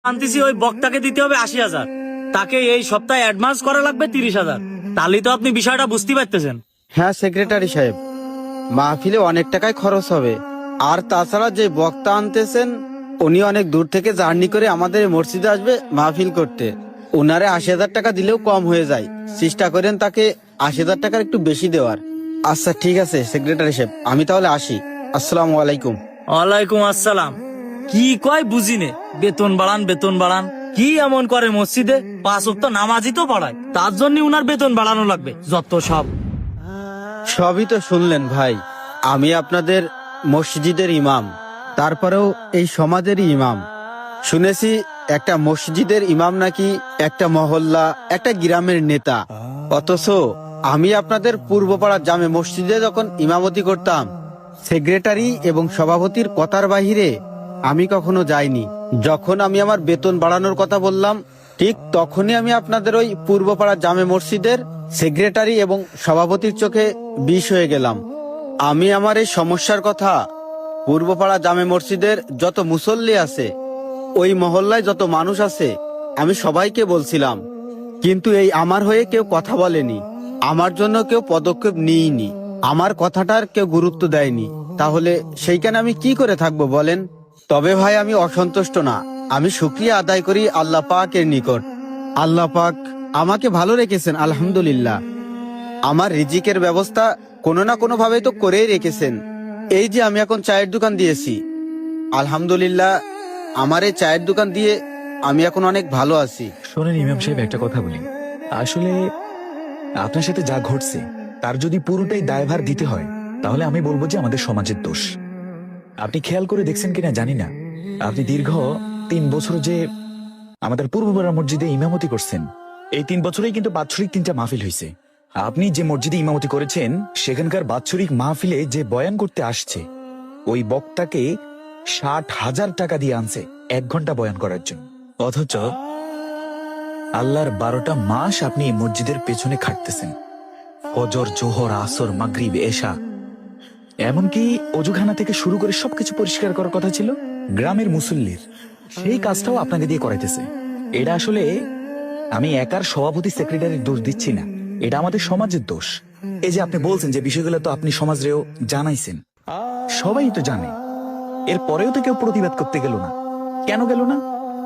আনতেছি ওই বক্তাকে দিতে হবে ৮০,০০০, তাকে এই সপ্তাহে অ্যাডভান্স করা লাগবে ৩০,০০০। তাহলে তো আপনি বিষয়টা বুঝতে পারতেছেন। হ্যাঁ সেক্রেটারি সাহেব, মাহফিলে অনেক টাকাই খরচ হবে। আর তাছাড়া যে বক্তা আনতেছেন উনি অনেক দূর থেকে জার্নি করে আমাদের এই মসজিদে আসবে মাহফিল করতে। ওনারে ৮০,০০০ টাকা দিলেও কম হয়ে যায়। চেষ্টা করেন তাকে ৮০,০০০ টাকার একটু বেশি দেওয়ার। আচ্ছা ঠিক আছে সেক্রেটারি সাহেব, আমি তাহলে আসি। আসসালামু আলাইকুম। ওয়ালাইকুম আসসালাম। কি কয় বুঝিনে, বেতন বাড়ান বেতন বাড়ান। কি এমন করে মসজিদে? ৫ ওয়াক্ত নামাজই তো পড়ায়, তার জন্য উনার বেতন বাড়ানো লাগবে যত সব। সবই তো শুনলেন ভাই, আমি আপনাদের মসজিদের ইমাম, তারপরেও এই সমাজেরই ইমাম। শুনেছি একটা মসজিদের ইমাম নাকি একটা মহল্লা, একটা গ্রামের নেতা। অথচ আমি আপনাদের পূর্বপাড়া জামে মসজিদে যখন ইমামতি করতাম, সেক্রেটারি এবং সভাপতির কথার বাহিরে আমি কখনো যাইনি। যখন আমি আমার বেতন বাড়ানোর কথা বললাম, ঠিক তখনই আমি আপনাদের ওই পূর্বপাড়া জামে মসজিদের সেক্রেটারি এবং সভাপতির চোখে বিষ হয়ে গেলাম। আমি আমার এই সমস্যার কথা পূর্বপাড়া জামে মসজিদের যত মুসল্লি আছে, ওই মহল্লায় যত মানুষ আছে, আমি সবাইকে বলছিলাম, কিন্তু এই আমার হয়ে কেউ কথা বলেনি, আমার জন্য কেউ পদক্ষেপ নিইনি, আমার কথাটার কেউ গুরুত্ব দেয়নি। তাহলে সেইখানে আমি কি করে থাকবো বলেন? তবে ভাই আমি অসন্তুষ্ট না, আমি শুকরিয়া আদায় করি আল্লাহ পাকের নিকট। আল্লাহ পাক আমাকে ভালো রেখেছেন আলহামদুলিল্লাহ। আমার রিজিকের ব্যবস্থা কোনো না কোনো ভাবে তো করেই রেখেছেন। এই যে আমি এখন চায়ের দোকান দিয়েছি, আলহামদুলিল্লাহ আমার এই চায়ের দোকান দিয়ে আমি এখন অনেক ভালো আছি। শোনেন ইমাম সাহেব, একটা কথা বলি। আসলে আপনার সাথে যা ঘটছে তার যদি পুরোটাই দায়ভার দিতে হয়, তাহলে আমি বলবো যে আমাদের সমাজের দোষ। আপনি খেয়াল করে দেখছেন কিনা জানি না, আপনি দীর্ঘ ৩ বছর যে আমাদের পূর্বপাড়া মসজিদে ইমামতি করছেন, এই ৩ বছরেই কিন্তু বাৎসরিক ৩টা মাহফিল হয়েছে। আপনি যে মসজিদে ইমামতি করেছেন সেখানকার বাৎসরিক মাহফিলে যে বয়ান করতে আসছে, ওই বক্তাকে ৬০,০০০ টাকা দিয়ে আনছে ১ ঘন্টা বয়ান করার জন্য। অথচ আল্লাহর ১২টা মাস আপনি এই মসজিদের পেছনে খাটতেছেন। ফজর, জোহর, আসর, মাগরিব, এশা, এমনকি অজুখানা থেকে শুরু করে সবকিছু পরিষ্কার করার কথা ছিল গ্রামের মুসল্লির, সেই কাজটাও আপনাকে দিয়ে করাইতেছে। এটা আসলে আমি একার সভাপতি সেক্রেটারির দোষ দিচ্ছি না, এটা আমাদের সমাজের দোষ। এই যে আপনি বলছেন যে বিষয়গুলো তো আপনি সমাজরেও জানাইছেন, সবাই তো জানে, এর পরেও তো কেউ প্রতিবাদ করতে গেল না। কেন গেল না?